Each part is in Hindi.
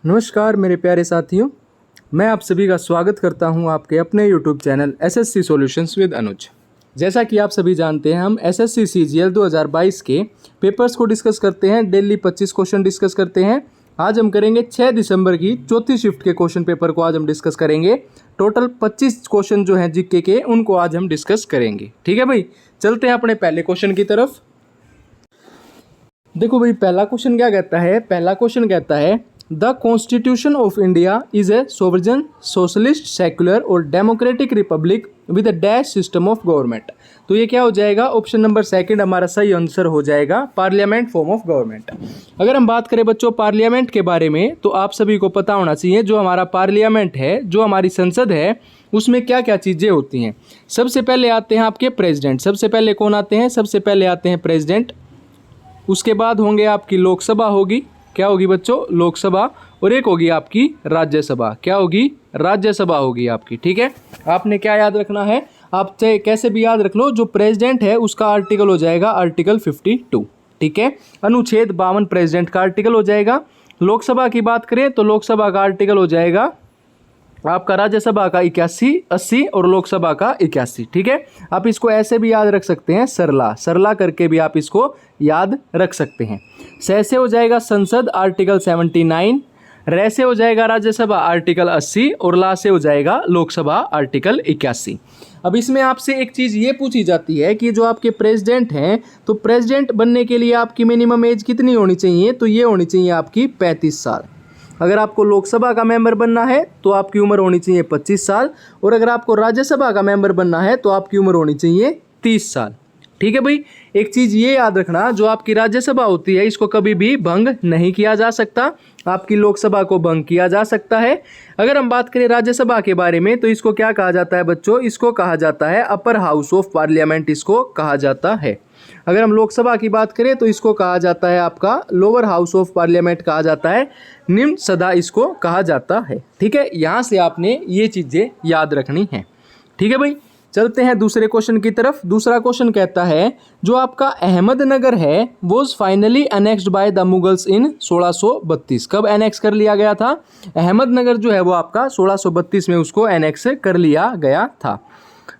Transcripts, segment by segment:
नमस्कार मेरे प्यारे साथियों, मैं आप सभी का स्वागत करता हूं आपके अपने YouTube channel SSC solutions with Anuj. जैसा कि आप सभी जानते हैं, हम एसएससी सीजीएल 2022 के पेपर्स को डिस्कस करते हैं। डेली 25 क्वेश्चन डिस्कस करते हैं। आज हम करेंगे 6 दिसंबर की चौथी शिफ्ट के क्वेश्चन पेपर को आज हम डिस्कस करेंगे। टोटल 25 क्वेश्चन जो हैं जीके के, उनको आज हम डिस्कस करेंगे। ठीक है भाई, चलते हैं अपने पहले क्वेश्चन की तरफ। देखो भाई, पहला क्वेश्चन क्या कहता है? पहला क्वेश्चन कहता है the constitution of India is a sovereign socialist secular और democratic republic with a dash system of government. तो ये क्या हो जाएगा? ऑप्शन नंबर सेकंड हमारा सही आंसर हो जाएगा, पार्लियामेंट फॉर्म ऑफ गवर्नमेंट। अगर हम बात करें बच्चों पार्लियामेंट के बारे में, तो आप सभी को पता होना चाहिए जो हमारा पार्लियामेंट है, जो हमारी संसद है, उसमें क्या क्या चीज़ें होती हैं। सबसे पहले आते हैं आपके प्रेसिडेंट। सबसे पहले कौन आते हैं? सबसे पहले आते हैं प्रेसिडेंट। उसके बाद होंगे आपकी लोकसभा होगी। क्या होगी बच्चों? लोकसभा। और एक होगी आपकी राज्यसभा। क्या होगी? राज्यसभा होगी आपकी। ठीक है, आपने क्या याद रखना है? आप चाहे कैसे भी याद रख लो, जो प्रेसिडेंट है उसका आर्टिकल हो जाएगा आर्टिकल 52। ठीक है, अनुच्छेद 52 प्रेसिडेंट का आर्टिकल हो जाएगा। लोकसभा की बात करें तो लोकसभा का आर्टिकल हो जाएगा आपका राज्यसभा का 81, 80 और लोकसभा का 81। ठीक है, आप इसको ऐसे भी याद रख सकते हैं, सरला सरला करके भी आप इसको याद रख सकते हैं। से हो जाएगा संसद आर्टिकल 79, रे से हो जाएगा राज्यसभा आर्टिकल 80 और ला से हो जाएगा लोकसभा आर्टिकल 81। अब इसमें आपसे एक चीज़ ये पूछी जाती है कि जो आपके प्रेसिडेंट हैं, तो प्रेसिडेंट बनने के लिए आपकी मिनिमम एज कितनी होनी चाहिए? तो ये होनी चाहिए आपकी 35 साल। अगर आपको लोकसभा का मेंबर बनना है तो आपकी उम्र होनी चाहिए 25 साल, और अगर आपको राज्यसभा का मेंबर बनना है तो आपकी उम्र होनी चाहिए 30 साल। ठीक है भाई, एक चीज़ ये याद रखना, जो आपकी राज्यसभा होती है इसको कभी भी भंग नहीं किया जा सकता, आपकी लोकसभा को भंग किया जा सकता है। अगर हम बात करें राज्यसभा के बारे में, तो इसको क्या कहा जाता है बच्चों? इसको कहा जाता है अपर हाउस ऑफ पार्लियामेंट, इसको कहा जाता है। अगर हम लोकसभा की बात करें तो इसको कहा जाता है आपका लोअर हाउस ऑफ पार्लियामेंट कहा जाता है, निम्न सदन इसको कहा जाता है। ठीक है, यहाँ से आपने ये चीज़ें याद रखनी है। ठीक है भाई, चलते हैं दूसरे क्वेश्चन की तरफ। दूसरा क्वेश्चन कहता है जो आपका अहमदनगर है was finally annexed by the Mughals in 1632। कब एनेक्स कर लिया गया था? अहमदनगर जो है वो आपका 1632 में उसको एनेक्स कर लिया गया था।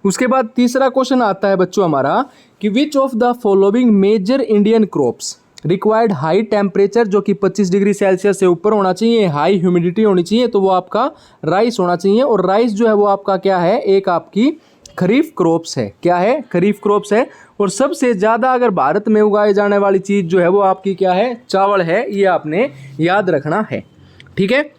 उसके बाद तीसरा क्वेश्चन आता है बच्चों हमारा कि which of the following major Indian crops required high temperature, जो कि 25 डिग्री सेल्सियस से ऊपर होना चाहिए, हाई ह्यूमिडिटी होनी चाहिए, तो वो आपका राइस होना चाहिए। और राइस जो है वो आपका क्या है? एक आपकी खरीफ क्रॉप्स है। क्या है? खरीफ क्रॉप्स है। और सबसे ज़्यादा अगर भारत में उगाए जाने वाली चीज़ जो है वो आपकी क्या है? चावल है। ये आपने याद रखना है। ठीक है,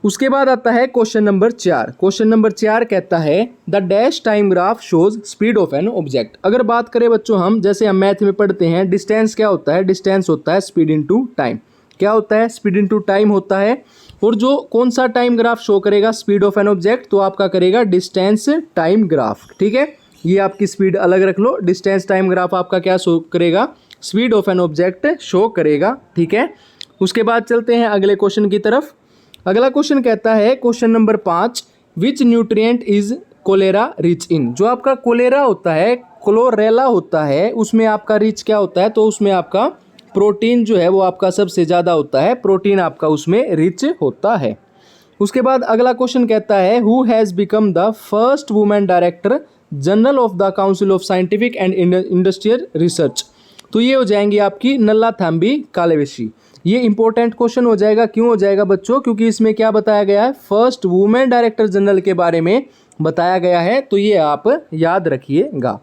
उसके बाद आता है क्वेश्चन नंबर 4। क्वेश्चन नंबर 4 कहता है the dash time graph shows speed of an object. अगर बात करें बच्चों हम, जैसे हम मैथ में पढ़ते हैं, डिस्टेंस क्या होता है? डिस्टेंस होता है स्पीड इनटू टाइम। क्या होता है? स्पीड इनटू टाइम होता है। और जो कौन सा टाइम ग्राफ शो करेगा स्पीड ऑफ एन ऑब्जेक्ट? तो आपका करेगा डिस्टेंस टाइम ग्राफ। ठीक है, ये आपकी स्पीड अलग रख लो। डिस्टेंस टाइम ग्राफ आपका क्या शो करेगा? Speed of an object show करेगा। ठीक है, उसके बाद चलते हैं अगले क्वेश्चन की तरफ। अगला क्वेश्चन कहता है question number 5 which nutrient is Kolar rich in. जो आपका कोलेरा होता है, क्लोरेला होता है, उसमें आपका रिच क्या होता है? तो उसमें आपका प्रोटीन जो है वो आपका सबसे ज़्यादा होता है। प्रोटीन आपका उसमें रिच होता है। उसके बाद अगला क्वेश्चन कहता है who has become the first women director general of the council of scientific and industrial research. तो ये हो जाएंगी आपकी नल्ला थाम्बी कालेवेशी। ये इंपॉर्टेंट क्वेश्चन हो जाएगा। क्यों हो जाएगा बच्चों? क्योंकि इसमें क्या बताया गया है? फर्स्ट वुमेन डायरेक्टर जनरल के बारे में बताया गया है, तो ये आप याद रखिएगा।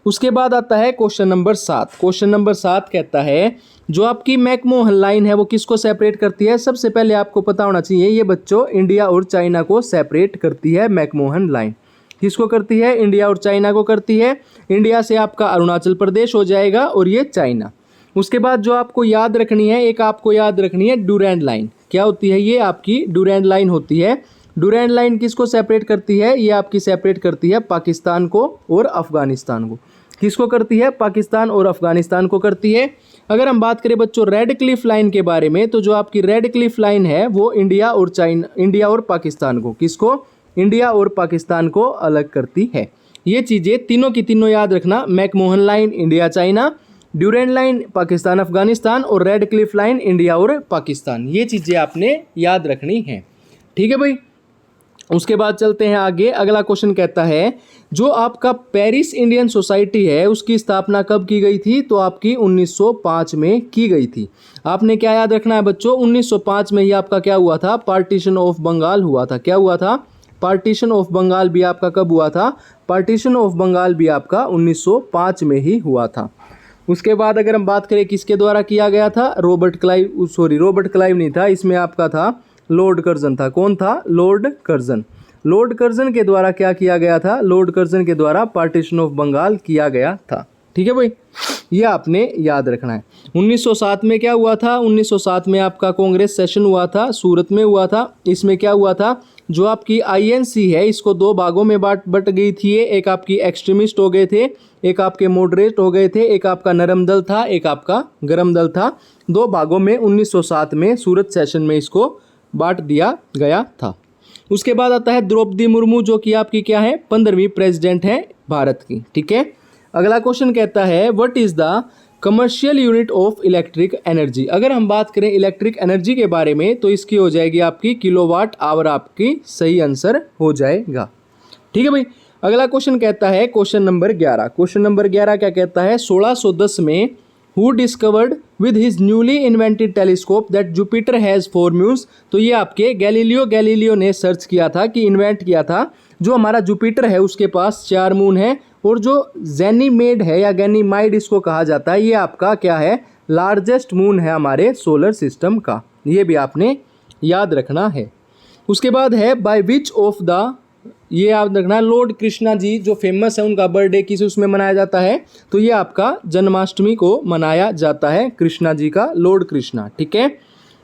उसके बाद आता है क्वेश्चन नंबर 7। क्वेश्चन नंबर 7 कहता है जो आपकी मैकमोहन लाइन है वो किसको सेपरेट करती है? सबसे पहले आपको पता होना चाहिए, ये बच्चों इंडिया और चाइना को सेपरेट करती है मैकमोहन लाइन। किसको करती है? इंडिया और चाइना को करती है। इंडिया से आपका अरुणाचल प्रदेश हो जाएगा और ये चाइना। उसके बाद जो आपको याद रखनी है, एक आपको याद रखनी है डूरैंड लाइन। क्या होती है? ये आपकी डूरैंड लाइन होती है। डूरैंड लाइन किसको सेपरेट करती है? ये आपकी सेपरेट करती है पाकिस्तान को और अफगानिस्तान को। किसको करती है? पाकिस्तान और अफगानिस्तान को करती है। अगर हम बात करें बच्चों रेड क्लिफ लाइन के बारे में, तो जो आपकी रेड क्लिफ लाइन है वो इंडिया और पाकिस्तान को, किसको? इंडिया और पाकिस्तान को अलग करती है। ये चीज़ें तीनों की तीनों याद रखना, McMahon line, India China, Durand line Pakistan Afghanistan और रेड क्लिफ लाइन इंडिया और पाकिस्तान। ये चीज़ें आपने याद रखनी है, ठीक है भाई। उसके बाद चलते हैं आगे। अगला क्वेश्चन कहता है जो आपका पेरिस इंडियन सोसाइटी है उसकी स्थापना कब की गई थी? तो आपकी 1905 में की गई थी। आपने क्या याद रखना है बच्चों, 1905 में ही आपका क्या हुआ था? पार्टीशन ऑफ बंगाल हुआ था। क्या हुआ था? पार्टीशन ऑफ बंगाल भी आपका कब हुआ था? पार्टीशन ऑफ बंगाल भी आपका 1905 में ही हुआ था। उसके बाद अगर हम बात करें किसके द्वारा किया गया था? रॉबर्ट क्लाइव नहीं था, इसमें आपका था लॉर्ड कर्जन था। कौन था? Lord Curzon. लॉर्ड कर्जन के द्वारा क्या किया गया था? लॉर्ड कर्जन के द्वारा पार्टीशन ऑफ बंगाल किया गया था, ठीक है भाई। ये आपने याद रखना है। 1907 में क्या हुआ था? 1907 में आपका कांग्रेस सेशन हुआ था, सूरत में हुआ था। इसमें क्या हुआ था? जो आपकी आईएनसी है इसको दो भागों में बट गई थी। एक आपकी एक्सट्रीमिस्ट हो गए थे, एक आपके मॉडरेट हो गए थे, एक आपका नरम दल था, एक आपका गरम दल था। दो भागों में 1907 में सूरत सेशन में इसको बांट दिया गया था। उसके बाद आता है द्रौपदी मुर्मू, जो कि आपकी क्या है? 15वीं प्रेसिडेंट है भारत की, ठीक है। अगला क्वेश्चन कहता है what is the commercial unit of electric energy. अगर हम बात करें इलेक्ट्रिक एनर्जी के बारे में तो इसकी हो जाएगी आपकी किलोवाट आवर, आपकी सही आंसर हो जाएगा, ठीक है भाई। अगला क्वेश्चन कहता है क्वेश्चन नंबर 11। क्वेश्चन नंबर 11 क्या कहता है? 1610 में who discovered with his newly invented telescope that Jupiter has 4 moons. तो ये आपके गैलीलियो ने सर्च किया था कि इन्वेंट किया था जो हमारा जुपिटर है उसके पास 4 मून है, और जो जेनीमेड है या गैनीमाइड इसको कहा जाता है, ये आपका क्या है? लार्जेस्ट मून है हमारे सोलर सिस्टम का। ये भी आपने याद रखना है। उसके बाद है बाय विच ऑफ द, ये याद रखना, लॉर्ड कृष्णा जी जो फेमस है उनका बर्थडे किस उसमें मनाया जाता है? तो ये आपका जन्माष्टमी को मनाया जाता है, कृष्णा जी का, लॉर्ड कृष्णा, ठीक है।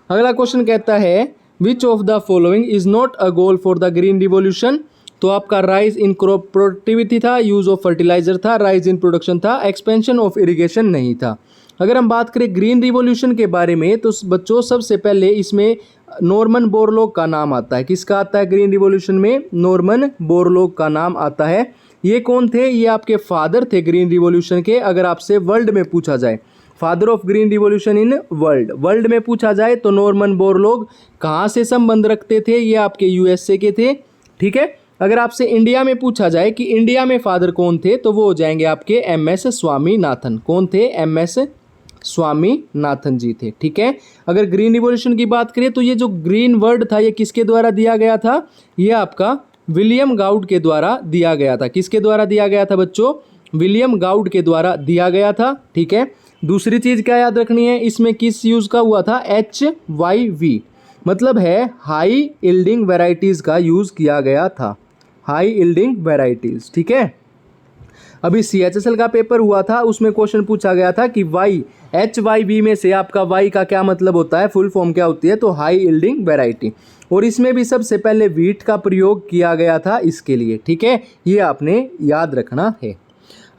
अगला क्वेश्चन कहता है which of the following is not a goal for the green revolution. तो आपका राइज इन क्रॉप प्रोडक्टिविटी था, यूज ऑफ फर्टिलाइजर था, राइज इन प्रोडक्शन था, एक्सपेंशन ऑफ इरिगेशन नहीं था। अगर हम बात करें ग्रीन रिवॉल्यूशन के बारे में तो बच्चों सबसे पहले इसमें नॉर्मन बोरलॉग का नाम आता है। किसका आता है ग्रीन रिवॉल्यूशन में? नॉर्मन बोरलॉग का नाम आता है। ये कौन थे? ये आपके फादर थे ग्रीन रिवॉल्यूशन के। अगर आपसे वर्ल्ड में पूछा जाए father of green revolution in world में पूछा जाए तो नॉर्मन बोरलॉग कहाँ से संबंध रखते थे? ये आपके यूएसए के थे, ठीक है। अगर आपसे इंडिया में पूछा जाए कि इंडिया में फादर कौन थे तो वो हो जाएंगे आपके एमएस स्वामीनाथन। कौन थे? एमएस स्वामीनाथन जी थे, ठीक है। अगर ग्रीन रिवॉल्यूशन की बात करें तो ये जो ग्रीन वर्ड था ये किसके द्वारा दिया गया था? ये आपका विलियम गाउड के द्वारा दिया गया था। किसके द्वारा दिया गया था बच्चों? विलियम गाउड के द्वारा दिया गया था, ठीक है। दूसरी चीज़ क्या याद रखनी है, इसमें किस यूज़ का हुआ था? HYV, मतलब है हाई यील्डिंग वेराइटीज़ का यूज़ किया गया था, हाई यील्डिंग वेराइटीज़, ठीक है। अभी CHSL का पेपर हुआ था, उसमें क्वेश्चन पूछा गया था कि HYV में से आपका Y का क्या मतलब होता है, फुल फॉर्म क्या होती है? तो हाई यील्डिंग वेराइटी। और इसमें भी सबसे पहले वीट का प्रयोग किया गया था इसके लिए, ठीक है। ये आपने याद रखना है।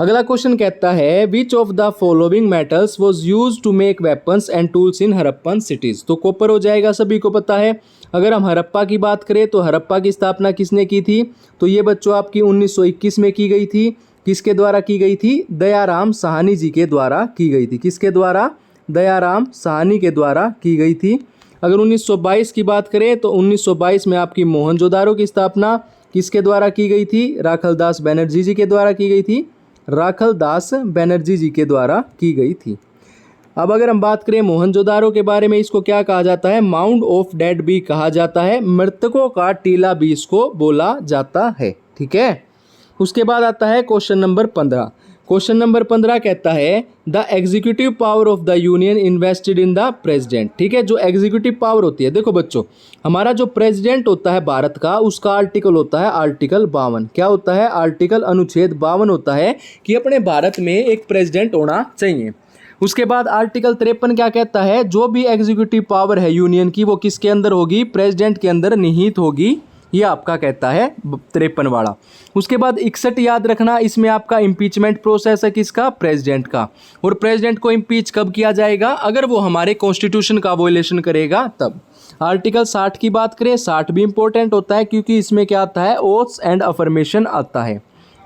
अगला क्वेश्चन कहता है which of the following metals was used to make weapons and tools in Harappan cities. तो कॉपर हो जाएगा, सभी को पता है। अगर हम हड़प्पा की बात करें तो हड़प्पा की स्थापना किसने की थी? तो ये बच्चों आपकी 1921 में की गई थी। किसके द्वारा की गई थी? दयाराम साहनी जी के द्वारा की गई थी। किसके द्वारा? दयाराम साहनी के द्वारा की गई थी। अगर 1922 की बात करें तो 1922 में आपकी मोहनजोदारो की स्थापना किसके द्वारा की गई थी? राखलदास बनर्जी जी के द्वारा की गई थी। राखलदास बनर्जी जी के द्वारा की गई थी। अब अगर हम बात करें मोहनजोदारो के बारे में, इसको क्या कहा जाता है? माउंड ऑफ डेड भी कहा जाता है, मृतकों का टीला भी इसको बोला जाता है, ठीक है। उसके बाद आता है क्वेश्चन नंबर 15। क्वेश्चन नंबर 15 कहता है the executive power of the union invested in the president, ठीक है। जो एग्जीक्यूटिव पावर होती है, देखो बच्चों, हमारा जो प्रेसिडेंट होता है भारत का, उसका आर्टिकल होता है आर्टिकल 52। क्या होता है? आर्टिकल अनुच्छेद 52 होता है कि अपने भारत में एक प्रेसिडेंट होना चाहिए। उसके बाद आर्टिकल 53 क्या कहता है? जो भी एग्जीक्यूटिव पावर है यूनियन की वो किसके अंदर होगी? प्रेसिडेंट के अंदर निहित होगी। ये आपका कहता है 53 वाला। उसके बाद 61 याद रखना, इसमें आपका इम्पीचमेंट प्रोसेस है किसका? प्रेसिडेंट का। और प्रेसिडेंट को इम्पीच कब किया जाएगा? अगर वो हमारे कॉन्स्टिट्यूशन का वोलेशन करेगा तब। आर्टिकल 60 की बात करें, 60 भी इंपॉर्टेंट होता है क्योंकि इसमें क्या आता है? ओथ्स एंड अफर्मेशन आता है,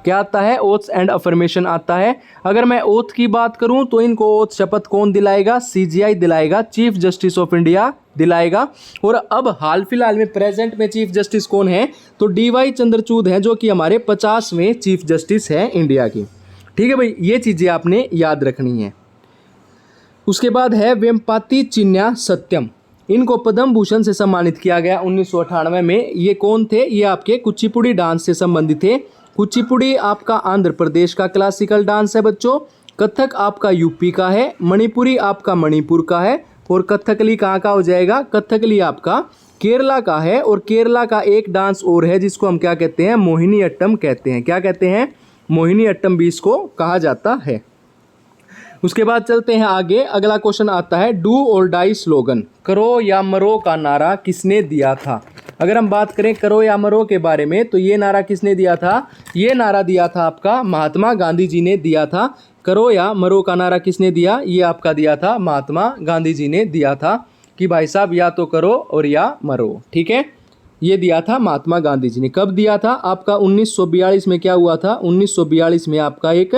क्या आता है, ओथ्स एंड अफर्मेशन आता है। अगर मैं ओथ की बात करूं तो इनको ओथ शपथ कौन दिलाएगा, सीजीआई दिलाएगा, चीफ जस्टिस ऑफ इंडिया दिलाएगा। और अब हाल फिलहाल में प्रेजेंट में चीफ जस्टिस कौन है, तो डीवाई चंद्रचूड़ हैं, जो कि हमारे 50वें चीफ जस्टिस हैं इंडिया की। ठीक है भाई, ये चीज़ें आपने याद रखनी है। उसके बाद है वेम्पाती चिन्या सत्यम, इनको पद्म भूषण से सम्मानित किया गया 1998 में। ये कौन थे, ये आपके कुचिपुड़ी डांस से संबंधित थे। कुचिपुड़ी आपका आंध्र प्रदेश का क्लासिकल डांस है बच्चों, कथक आपका यूपी का है, मणिपुरी आपका मणिपुर का है, और कथकली कहाँ का हो जाएगा, कथकली आपका केरला का है। और केरला का एक डांस और है जिसको हम क्या कहते हैं, मोहिनी अट्टम कहते हैं। क्या कहते हैं, मोहिनी अट्टम भी इसको कहा जाता है। उसके बाद चलते हैं आगे, अगला क्वेश्चन आता है डू और डाई स्लोगन, करो या मरो का नारा किसने दिया था। अगर हम बात करें करो या मरो के बारे में, तो ये नारा किसने दिया था, ये नारा दिया था आपका महात्मा गांधी जी ने दिया था। करो या मरो का नारा किसने दिया, ये आपका दिया था महात्मा गांधी जी ने दिया था, कि भाई साहब या तो करो और या मरो। ठीक है, ये दिया था महात्मा गांधी जी ने। कब दिया था, आपका 1942 में क्या हुआ था, 1942 में आपका एक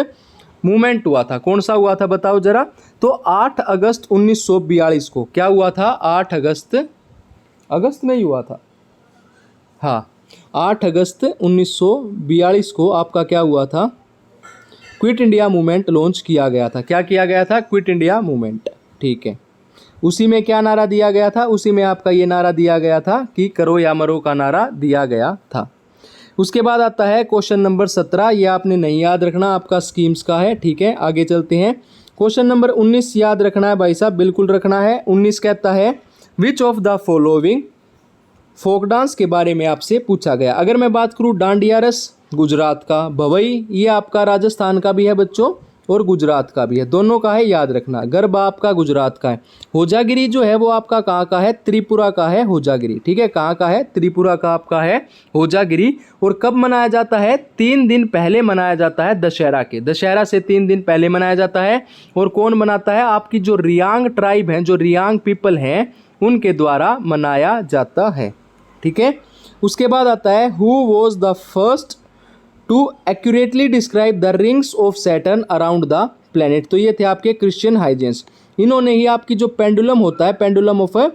मूवमेंट हुआ था। कौन सा हुआ था बताओ जरा, तो 8 अगस्त 1942 को क्या हुआ था, 8 अगस्त में ही हुआ था। हाँ, 8 अगस्त 1942 को आपका क्या हुआ था, क्विट इंडिया मूवमेंट लॉन्च किया गया था। क्या किया गया था, क्विट इंडिया मूवमेंट। ठीक है, उसी में क्या नारा दिया गया था, उसी में आपका ये नारा दिया गया था कि करो या मरो का नारा दिया गया था। उसके बाद आता है क्वेश्चन नंबर 17, ये आपने नहीं याद रखना, आपका स्कीम्स का है। ठीक है, आगे चलते हैं। क्वेश्चन नंबर 19 याद रखना है भाई साहब, बिल्कुल रखना है। 19 कहता है which of the following folk dance के बारे में आपसे पूछा गया। अगर मैं बात करूँ डांडिया रस गुजरात का, भवई ये आपका राजस्थान का भी है बच्चों और गुजरात का भी है, दोनों का है, याद रखना। गरबा आपका गुजरात का है। होजागिरी जो है वो आपका कहाँ का है, त्रिपुरा का है होजागिरी। ठीक है, कहाँ का है, त्रिपुरा का आपका है होजागिरी। और कब मनाया जाता है, 3 दिन पहले मनाया जाता है दशहरा के, दशहरा से 3 दिन पहले मनाया जाता है। और कौन मनाता है, आपकी जो रियांग ट्राइब हैं, जो रियांग पीपल हैं, उनके द्वारा मनाया जाता है। ठीक है, उसके बाद आता है who was the first to accurately describe the rings of Saturn around the planet. तो ये थे आपके क्रिश्चियन हाइजेंस। इन्होंने ही आपकी जो पेंडुलम होता है, पेंडुलम ऑफ अ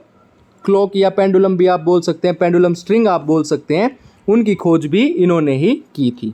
क्लॉक या पेंडुलम भी आप बोल सकते हैं, पेंडुलम स्ट्रिंग आप बोल सकते हैं, उनकी खोज भी इन्होंने ही की थी।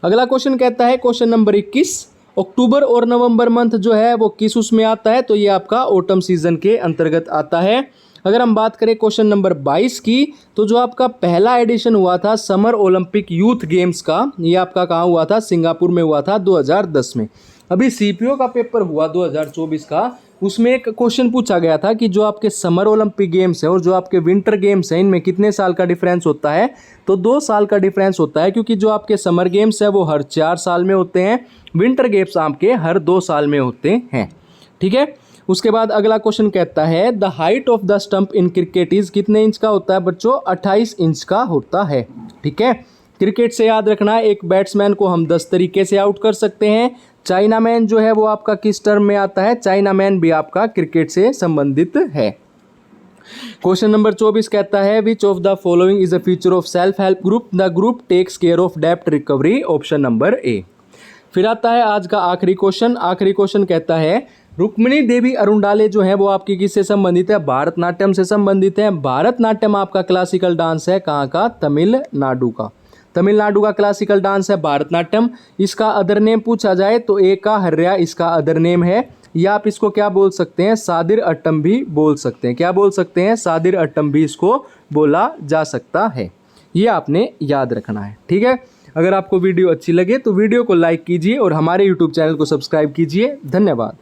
अगला क्वेश्चन कहता है क्वेश्चन नंबर 21, अक्टूबर और नवंबर मंथ जो है वो किस उसमें आता है, तो ये आपका ऑटम सीजन के अंतर्गत आता है। अगर हम बात करें क्वेश्चन नंबर 22 की, तो जो आपका पहला एडिशन हुआ था समर ओलंपिक यूथ गेम्स का, ये आपका कहाँ हुआ था, सिंगापुर में हुआ था 2010 में। अभी सीपीओ का पेपर हुआ 2024 का, उसमें एक क्वेश्चन पूछा गया था कि जो आपके समर ओलंपिक गेम्स है और जो आपके विंटर गेम्स हैं, इनमें कितने साल का डिफरेंस होता है, तो 2 साल का डिफरेंस होता है, क्योंकि जो आपके समर गेम्स है वो हर 4 साल में होते हैं, विंटर गेम्स आपके हर 2 साल में होते हैं। ठीक है, उसके बाद अगला क्वेश्चन कहता है the height of the stump in cricket is, कितने इंच का होता है बच्चों, 28 इंच का होता है। ठीक है, क्रिकेट से याद रखना है एक बैट्समैन को हम 10 तरीके से आउट कर सकते हैं। चाइना मैन जो है वो आपका किस टर्म में आता है, चाइना मैन भी आपका क्रिकेट से संबंधित है। क्वेश्चन नंबर 24 कहता है which of the following is a feature of self help group, the group takes care of डेब्ट रिकवरी, ऑप्शन नंबर ए। फिर आता है आज का आखिरी क्वेश्चन। आखिरी क्वेश्चन कहता है रुक्मिणी देवी अरुणडाले जो है वो आपकी किससे संबंधित है, भारतनाट्यम से संबंधित है। भारतनाट्यम आपका क्लासिकल डांस है, कहाँ का, तमिलनाडु का। तमिलनाडु का क्लासिकल डांस है भारतनाट्यम। इसका अदर नेम पूछा जाए तो ए का हर्या इसका अदर नेम है, या आप इसको क्या बोल सकते हैं, सादिर अट्टम भी बोल सकते हैं। क्या बोल सकते हैं, सादिर अट्टम भी इसको बोला जा सकता है। ये आपने याद रखना है। ठीक है, अगर आपको वीडियो अच्छी लगे तो वीडियो को लाइक कीजिए और हमारे यूट्यूब चैनल को सब्सक्राइब कीजिए। धन्यवाद।